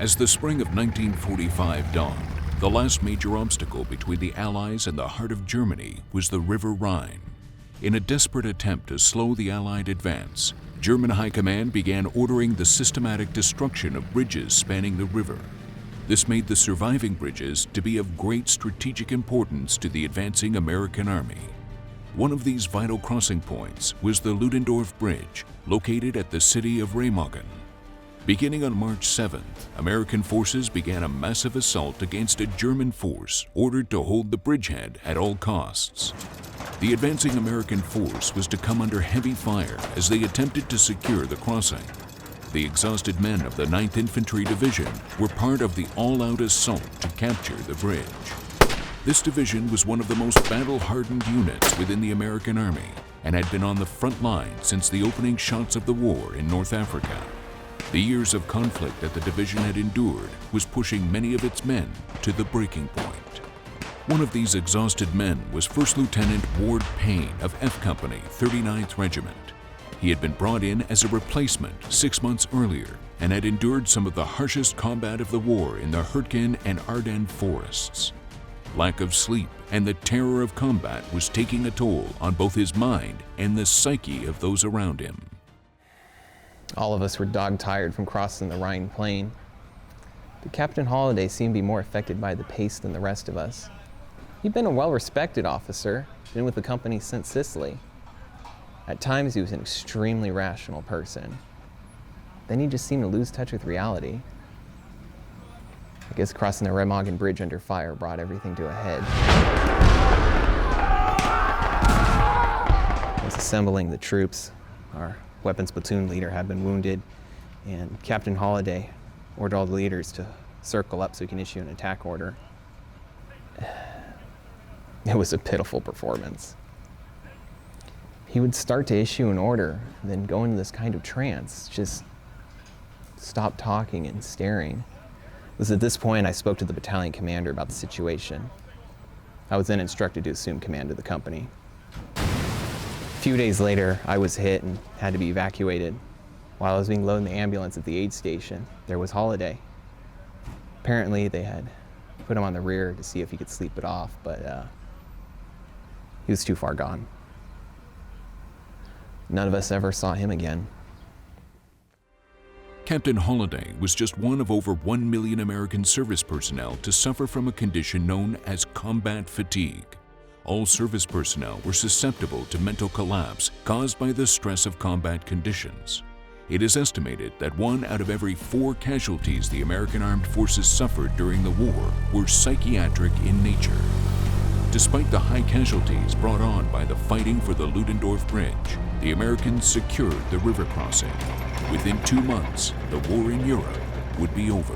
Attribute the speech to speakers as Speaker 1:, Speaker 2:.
Speaker 1: As the spring of 1945 dawned, the last major obstacle between the Allies and the heart of Germany was the River Rhine. In a desperate attempt to slow the Allied advance, German High Command began ordering the systematic destruction of bridges spanning the river. This made the surviving bridges to be of great strategic importance to the advancing American Army. One of these vital crossing points was the Ludendorff Bridge, located at the city of Remagen. Beginning on March 7th, American forces began a massive assault against a German force ordered to hold the bridgehead at all costs. The advancing American force was to come under heavy fire as they attempted to secure the crossing. The exhausted men of the 9th Infantry Division were part of the all-out assault to capture the bridge. This division was one of the most battle-hardened units within the American Army and had been on the front line since the opening shots of the war in North Africa. The years of conflict that the division had endured was pushing many of its men to the breaking point. One of these exhausted men was First Lieutenant Ward Payne of F Company, 39th Regiment. He had been brought in as a replacement 6 months earlier and had endured some of the harshest combat of the war in the Hurtgen and Ardennes forests. Lack of sleep and the terror of combat was taking a toll on both his mind and the psyche of those around him.
Speaker 2: All of us were dog-tired from crossing the Rhine plain. But Captain Holliday seemed to be more affected by the pace than the rest of us. He'd been a well-respected officer, been with the company since Sicily. At times, he was an extremely rational person. Then he just seemed to lose touch with reality. I guess crossing the Remagen Bridge under fire brought everything to a head. I was assembling the troops. Our weapons platoon leader had been wounded, and Captain Holliday ordered all the leaders to circle up so he can issue an attack order. It was a pitiful performance. He would start to issue an order, then go into this kind of trance, just stop talking and staring. It was at this point I spoke to the battalion commander about the situation. I was then instructed to assume command of the company. A few days later, I was hit and had to be evacuated. While I was being loaded in the ambulance at the aid station, there was Holliday. Apparently, they had put him on the rear to see if he could sleep it off, but he was too far gone. None of us ever saw him again.
Speaker 1: Captain Holliday was just one of over 1 million American service personnel to suffer from a condition known as combat fatigue. All service personnel were susceptible to mental collapse caused by the stress of combat conditions. It is estimated that 1 out of every 4 casualties the American armed forces suffered during the war were psychiatric in nature. Despite the high casualties brought on by the fighting for the Ludendorff Bridge, the Americans secured the river crossing. Within 2 months, the war in Europe would be over.